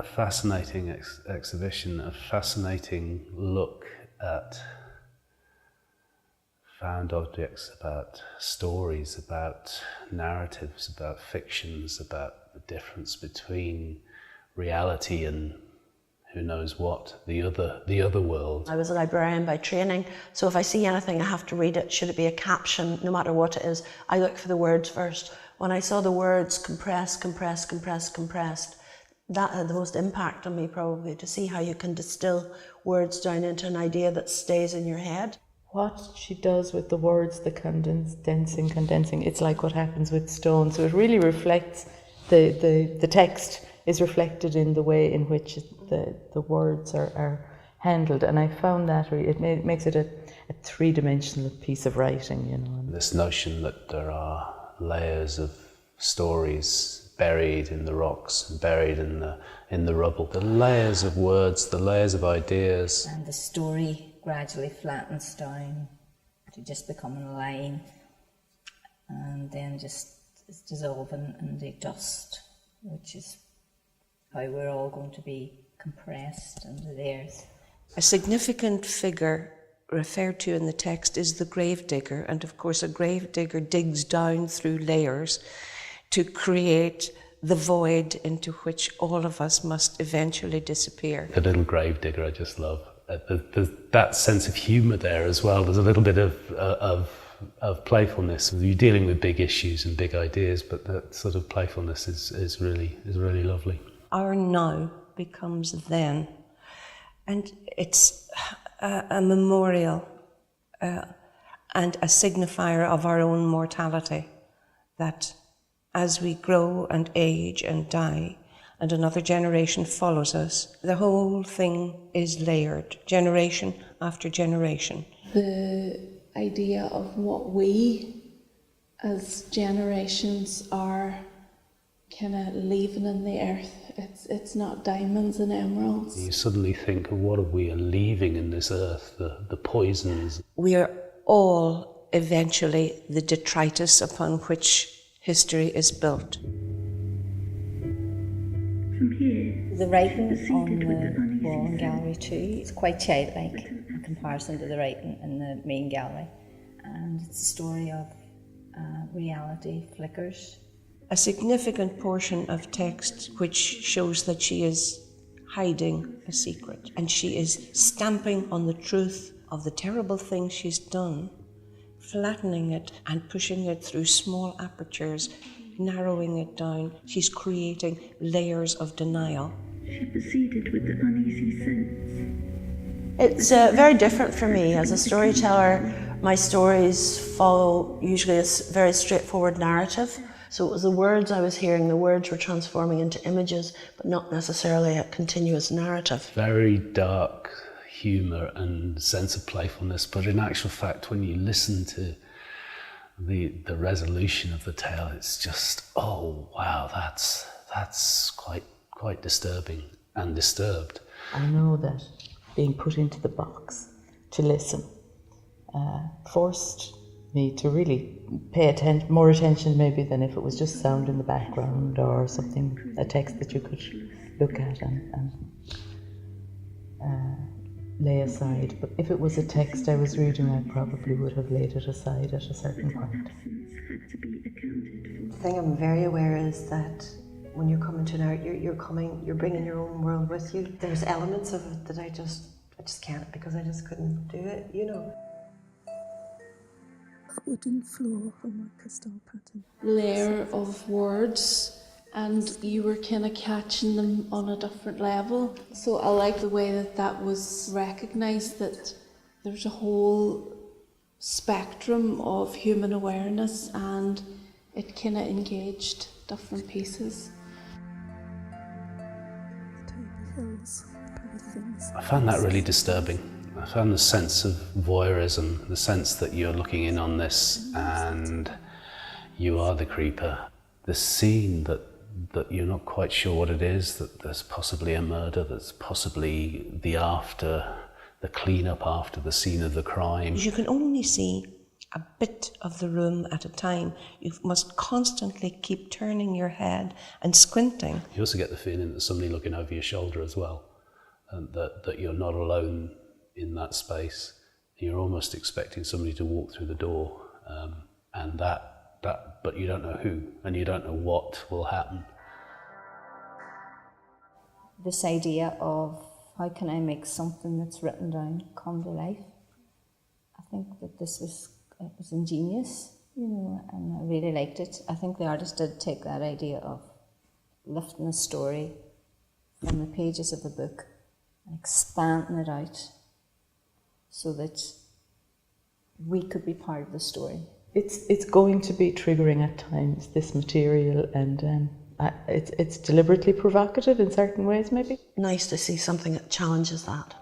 a fascinating exhibition, a fascinating look at found objects, about stories, about narratives, about fictions, about the difference between reality and who knows what, the other world. I was a librarian by training, so if I see anything I have to read it. Should it be a caption, no matter what it is, I look for the words first. When I saw the words compressed, compressed, compressed, compressed, that had the most impact on me probably, to see how you can distill words down into an idea that stays in your head. What she does with the words, the condensing, it's like what happens with stone. So it really reflects, the text is reflected in the way in which the words are handled. And I found that it makes it a three-dimensional piece of writing, you know. This notion that there are layers of stories buried in the rocks, buried in the rubble. The layers of words, the layers of ideas. And the story gradually flattens down to just becoming a line, and then just is dissolving in the dust, which is how we're all going to be compressed into the earth. A significant figure referred to in the text is the gravedigger, and of course a gravedigger digs down through layers to create the void into which all of us must eventually disappear. The little gravedigger I just love. There's that sense of humour there as well. There's a little bit of playfulness. You're dealing with big issues and big ideas, but that sort of playfulness is really lovely. Our now becomes then, and it's a memorial and a signifier of our own mortality, that as we grow and age and die, and another generation follows us, the whole thing is layered, generation after generation. The idea of what we as generations are kind of leaving in the earth, it's not diamonds and emeralds. You suddenly think of what are we leaving in this earth, the poisons. We are all eventually the detritus upon which history is built. From here, the writing on the wall in gallery 2 is quite childlike in comparison to the writing in the main gallery, and it's a story of reality flickers. A significant portion of text which shows that she is hiding a secret, and she is stamping on the truth of the terrible thing she's done, flattening it and pushing it through small apertures, narrowing it down. She's creating layers of denial. she proceeded with the uneasy sense. It's very different for me. As a storyteller, my stories follow usually a very straightforward narrative. So it was the words I was hearing, the words were transforming into images, but not necessarily a continuous narrative. Very dark humour and sense of playfulness, but in actual fact, when you listen to the resolution of the tale, it's just, oh wow, that's quite disturbing and disturbed. I know that being put into the box to listen forced me to really pay more attention maybe than if it was just sound in the background or something, a text that you could look at and lay aside. But if it was a text I was reading, I probably would have laid it aside at a certain point. The thing I'm very aware is that when you're coming to an art, you're bringing your own world with you. There's elements of it that I just can't, because I just couldn't do it, you know. A wooden floor from a crystal pattern. Layer of words, and you were kind of catching them on a different level. So I like the way that was recognised, that there's a whole spectrum of human awareness, and it kind of engaged different pieces. I found that really disturbing. I found the sense of voyeurism, the sense that you're looking in on this and you are the creeper. The scene that you're not quite sure what it is, that there's possibly a murder, there's possibly the clean-up after the scene of the crime. You can only see a bit of the room at a time. You must constantly keep turning your head and squinting. You also get the feeling that there's somebody looking over your shoulder as well, and that you're not alone in that space. You're almost expecting somebody to walk through the door, but you don't know who, and you don't know what will happen. This idea of how can I make something that's written down come to life? I think that this was ingenious, and I really liked it. I think the artist did take that idea of lifting a story from the pages of a book and expanding it out so that we could be part of the story. It's going to be triggering at times, this material, and it's deliberately provocative in certain ways, maybe. Nice to see something that challenges that.